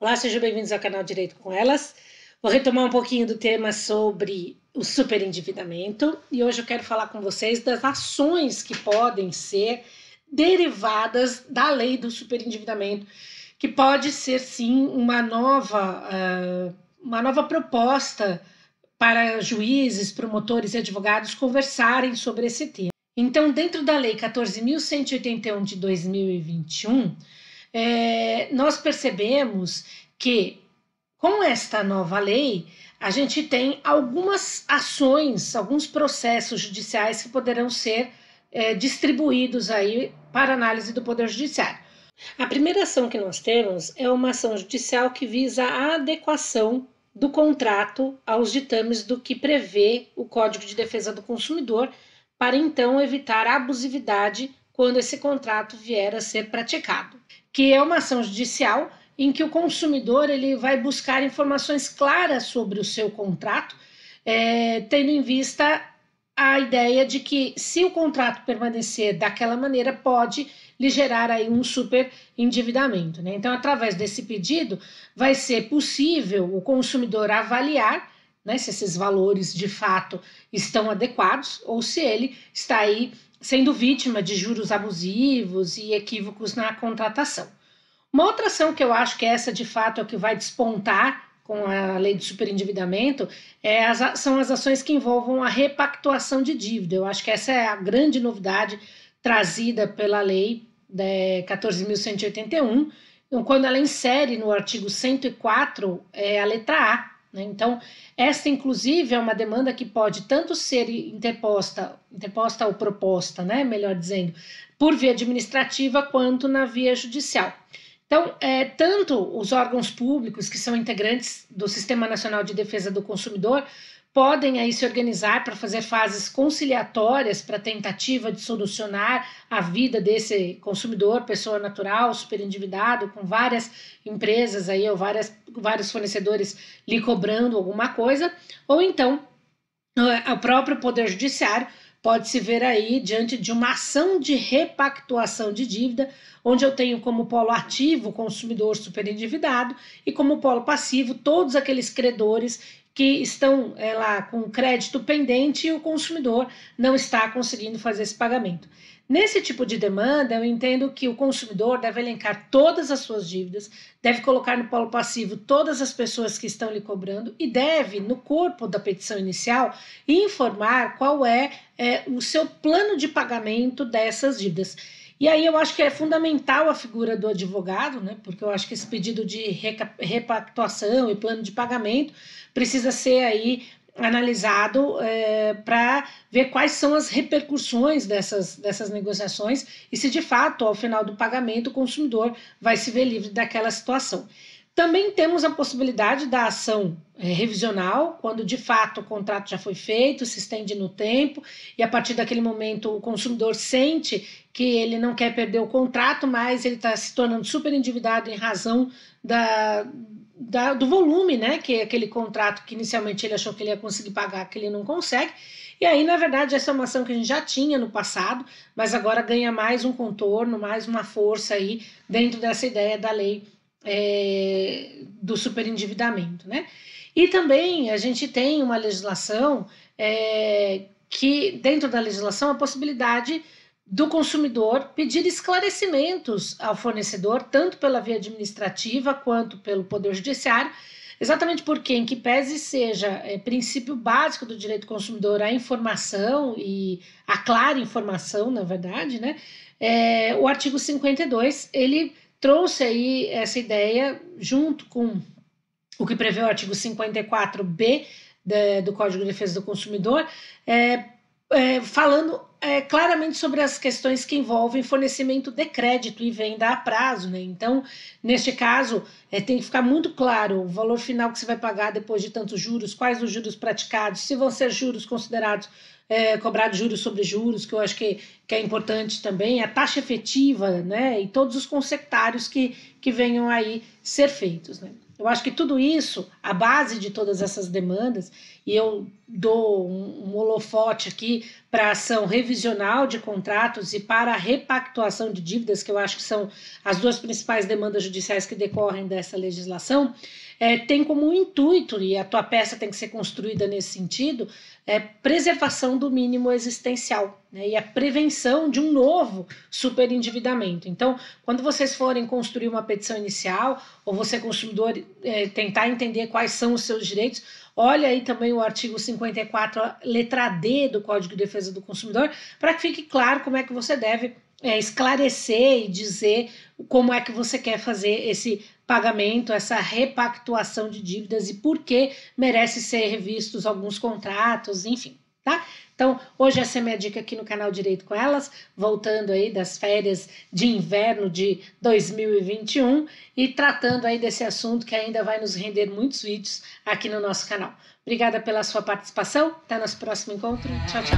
Olá, sejam bem-vindos ao canal Direito com Elas. Vou retomar um pouquinho do tema sobre o superendividamento e hoje eu quero falar com vocês das ações que podem ser derivadas da lei do superendividamento, que pode ser sim uma nova proposta para juízes, promotores e advogados conversarem sobre esse tema. Então, dentro da lei 14.181 de 2021, nós percebemos que com esta nova lei a gente tem algumas ações, alguns processos judiciais que poderão ser distribuídos aí para análise do Poder Judiciário. A primeira ação que nós temos é uma ação judicial que visa a adequação do contrato aos ditames do que prevê o Código de Defesa do Consumidor, para então evitar a abusividade quando esse contrato vier a ser praticado, que é uma ação judicial em que o consumidor ele vai buscar informações claras sobre o seu contrato, tendo em vista a ideia de que se o contrato permanecer daquela maneira pode lhe gerar aí um super endividamento, né? Então, através desse pedido, vai ser possível o consumidor avaliar, né, se esses valores de fato estão adequados ou se ele está aí sendo vítima de juros abusivos e equívocos na contratação. Uma outra ação que eu acho que essa de fato é o que vai despontar com a lei do superendividamento são as ações que envolvam a repactuação de dívida. Eu acho que essa é a grande novidade trazida pela lei 14.181, quando ela insere no artigo 104 a letra A. Então, esta, inclusive, é uma demanda que pode tanto ser interposta ou proposta, né, melhor dizendo, por via administrativa quanto na via judicial. Então, tanto os órgãos públicos, que são integrantes do Sistema Nacional de Defesa do Consumidor, podem aí se organizar para fazer fases conciliatórias para tentativa de solucionar a vida desse consumidor, pessoa natural, superendividado, com várias empresas aí, ou vários fornecedores lhe cobrando alguma coisa, ou então o próprio Poder Judiciário pode se ver aí diante de uma ação de repactuação de dívida, onde eu tenho como polo ativo o consumidor superendividado e como polo passivo todos aqueles credores que estão lá com crédito pendente e o consumidor não está conseguindo fazer esse pagamento. Nesse tipo de demanda, eu entendo que o consumidor deve elencar todas as suas dívidas, deve colocar no polo passivo todas as pessoas que estão lhe cobrando e deve, no corpo da petição inicial, informar qual é o seu plano de pagamento dessas dívidas. E aí eu acho que é fundamental a figura do advogado, né? Porque eu acho que esse pedido de repactuação e plano de pagamento precisa ser aí analisado para ver quais são as repercussões dessas negociações e se de fato, ao final do pagamento, o consumidor vai se ver livre daquela situação. Também temos a possibilidade da ação revisional, quando de fato o contrato já foi feito, se estende no tempo, e a partir daquele momento o consumidor sente que ele não quer perder o contrato, mas ele está se tornando super endividado em razão do volume, né, que é aquele contrato que inicialmente ele achou que ele ia conseguir pagar, que ele não consegue. E aí, na verdade, essa é uma ação que a gente já tinha no passado, mas agora ganha mais um contorno, mais uma força aí dentro dessa ideia da lei do superendividamento, né? E também a gente tem uma legislação que, dentro da legislação, a possibilidade do consumidor pedir esclarecimentos ao fornecedor, tanto pela via administrativa quanto pelo Poder Judiciário, exatamente porque, em que pese seja princípio básico do direito do consumidor a informação e a clara informação, na verdade, né? O artigo 52, ele trouxe aí essa ideia junto com o que prevê o artigo 54b do Código de Defesa do Consumidor, falando claramente sobre as questões que envolvem fornecimento de crédito e venda a prazo, né? Então, neste caso, tem que ficar muito claro o valor final que você vai pagar depois de tantos juros, quais os juros praticados, se vão ser juros considerados cobrados juros sobre juros, que eu acho que que é importante também, a taxa efetiva, né, e todos os consectários que venham aí ser feitos, né. Eu acho que tudo isso, a base de todas essas demandas, e eu dou um holofote aqui para a ação revisional de contratos e para a repactuação de dívidas, que eu acho que são as duas principais demandas judiciais que decorrem dessa legislação, tem como intuito, e a tua peça tem que ser construída nesse sentido, preservação do mínimo existencial, né, e a prevenção de um novo superendividamento. Então, quando vocês forem construir uma petição inicial, ou você, consumidor, tentar entender quais são os seus direitos, olha aí também o artigo 54, letra D do Código de Defesa do Consumidor, para que fique claro como é que você deve esclarecer e dizer como é que você quer fazer esse pagamento, essa repactuação de dívidas e por que merece ser revistos alguns contratos, enfim, tá? Então, hoje essa é a minha dica aqui no canal Direito com Elas, voltando aí das férias de inverno de 2021 e tratando aí desse assunto que ainda vai nos render muitos vídeos aqui no nosso canal. Obrigada pela sua participação, até nosso próximo encontro, tchau, tchau!